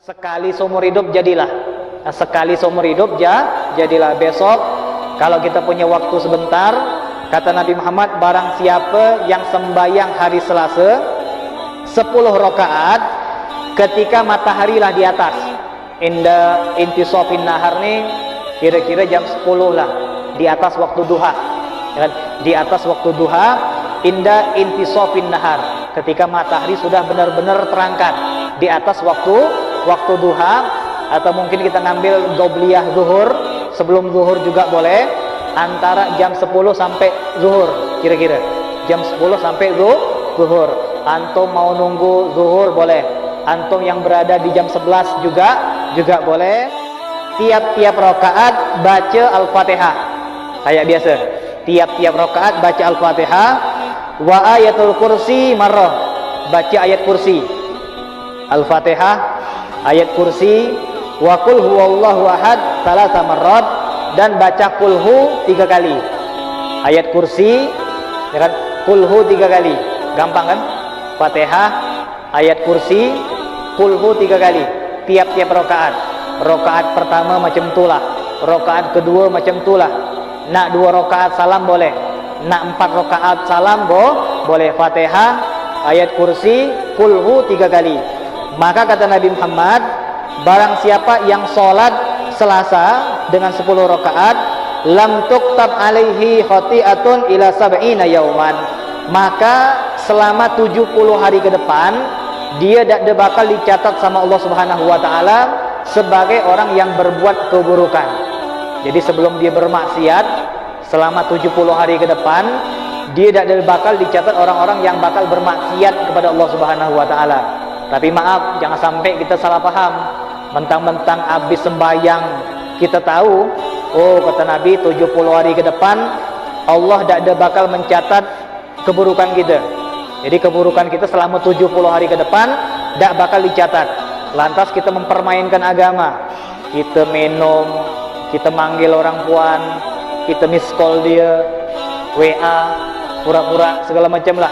Sekali seumur hidup jadilah. Nah, sekali seumur hidup jadilah. Besok kalau kita punya waktu sebentar, kata Nabi Muhammad, barang siapa yang sembahyang hari Selasa 10 rakaat ketika matahari lah di atas, intisofin nahar nih, kira-kira jam 10 lah, di atas waktu duha, di atas waktu duha, intisofin nahar, ketika matahari sudah benar-benar terangkat, di atas waktu duha, atau mungkin kita ngambil qobliyah zuhur, sebelum zuhur juga boleh, antara jam 10 sampai zuhur, kira-kira jam 10 sampai zuhur. Antum mau nunggu zuhur boleh, antum yang berada di jam 11 juga boleh. Tiap-tiap rakaat baca Al-Fatihah kayak biasa, tiap-tiap rakaat baca Al-Fatihah, wa ayatul kursi marrah, baca ayat kursi, Al-Fatihah, ayat kursi, wa qul huwallahu ahad salasa marrat, dan baca kulhu 3 kali. Ayat kursi, ya kan, kulhu 3 kali, gampang kan? Fatihah, ayat kursi, kulhu 3 kali tiap-tiap rakaat. Rakaat pertama macam itulah, rakaat kedua macam itulah. Nak 2 rakaat salam boleh, nak 4 rakaat salam boleh. Fatihah, ayat kursi, kulhu 3 kali. Maka kata Nabi Muhammad, barang siapa yang sholat Selasa dengan 10 rakaat, lam tuktab alaihi khati'atun ila sab'ina yauman, maka selama 70 hari ke depan dia tidak bakal dicatat sama Allah Subhanahu wa taala sebagai orang yang berbuat keburukan. Jadi sebelum dia bermaksiat, selama 70 hari ke depan dia tidak bakal dicatat orang-orang yang bakal bermaksiat kepada Allah Subhanahu wa taala. Tapi maaf, jangan sampai kita salah paham. Mentang-mentang habis sembahyang kita tahu, oh kata Nabi 70 hari ke depan Allah tidak bakal mencatat keburukan kita. Jadi keburukan kita selama 70 hari ke depan tidak bakal dicatat. Lantas kita mempermainkan agama, kita minum, kita manggil orang puan, kita miss call dia, WA, pura-pura segala macam lah.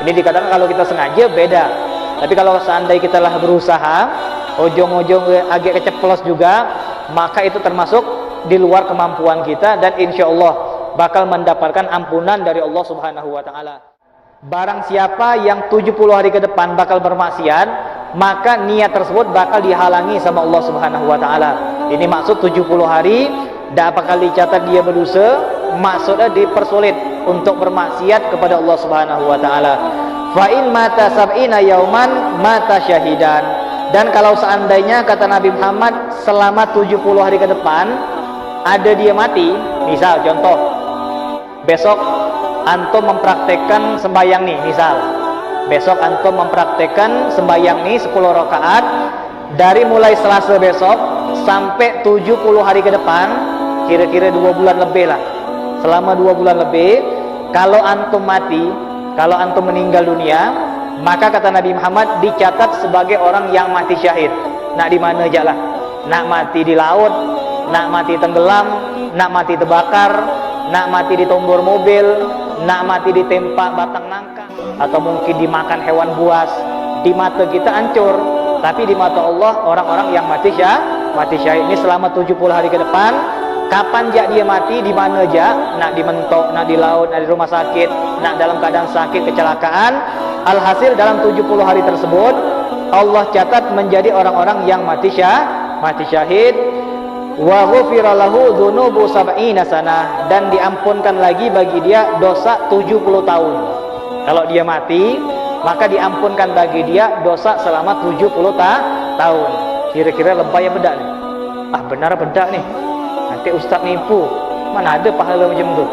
Ini dikatakan kalau kita sengaja beda. Tapi kalau seandainya kita lah berusaha, ujung-ujung agak keceplos juga, maka itu termasuk di luar kemampuan kita, dan insya Allah bakal mendapatkan ampunan dari Allah Subhanahu wa taala. Barang siapa yang 70 hari ke depan bakal bermaksiat, maka niat tersebut bakal dihalangi sama Allah Subhanahu wa taala. Ini maksud 70 hari tidak bakal dicatat dia berdosa, maksudnya dipersulit untuk bermaksiat kepada Allah Subhanahu wa taala. Fa in mata sab'ina yauman mata syahidan. Dan kalau seandainya kata Nabi Muhammad selama 70 hari ke depan ada dia mati, misal contoh besok antum mempraktekkan sembahyang nih, misal besok antum mempraktekkan sembahyang nih 10 rakaat dari mulai Selasa besok sampai 70 hari ke depan, kira-kira 2 bulan lebih lah. Selama 2 bulan lebih, kalau antum mati, kalau antum meninggal dunia, maka kata Nabi Muhammad dicatat sebagai orang yang mati syahid. Nak di mana aja lah, nak mati di laut, nak mati tenggelam, nak mati terbakar, nak mati ditombor mobil, nak mati ditempa batang nangka, atau mungkin dimakan hewan buas. Di mata kita hancur, tapi di mata Allah orang-orang yang mati syahid ini selama 70 hari ke depan. Kapan dia mati, di mana aja, nak di mentok, nak di laut, nak di rumah sakit, nak dalam keadaan sakit, kecelakaan, alhasil dalam 70 hari tersebut Allah catat menjadi orang-orang yang mati syahid. Wa ghufira lahu dzunubu sab'ina sanah, dan diampunkan lagi bagi dia dosa 70 tahun. Kalau dia mati, maka diampunkan bagi dia dosa selama 70 tahun. Kira-kira lebay apa bedak nih? Ah benar bedak nih. Nanti ustaz nipu. Mana ada pahala macam tu?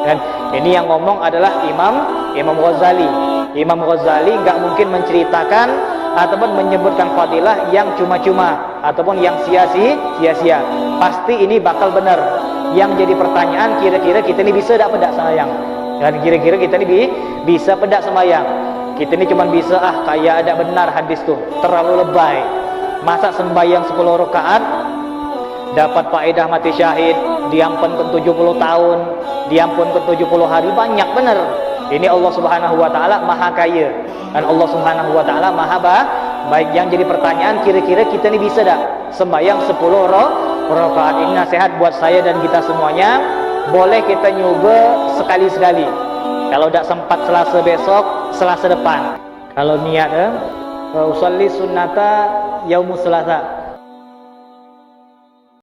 Dan ini yang ngomong adalah Imam Ghazali. Imam Ghazali enggak mungkin menceritakan ataupun menyebutkan fadilah yang cuma-cuma ataupun yang sia-sia. Pasti ini bakal benar. Yang jadi pertanyaan, kira-kira kita ini bisa tak pedak sembahyang? Dan kira-kira kita ini bisa pedak sembahyang? Kita ini cuma bisa kayak ada benar hadis tuh, terlalu lebay. Masa sembahyang 10 rakaat dapat faedah mati syahid, diampunkan 70 tahun, diampunkan 70 hari, banyak benar. Ini Allah Subhanahu wa taala Maha Kaya, dan Allah Subhanahu wa taala Maha Baik, yang jadi pertanyaan, kira-kira kita ni bisa tak sembahyang 10 rakaat? Ini nasihat buat saya dan kita semuanya. Boleh kita nyoba sekali-sekali. Kalau tak sempat Selasa besok, Selasa depan. Kalau niat usolli sunnata yaumus selasa,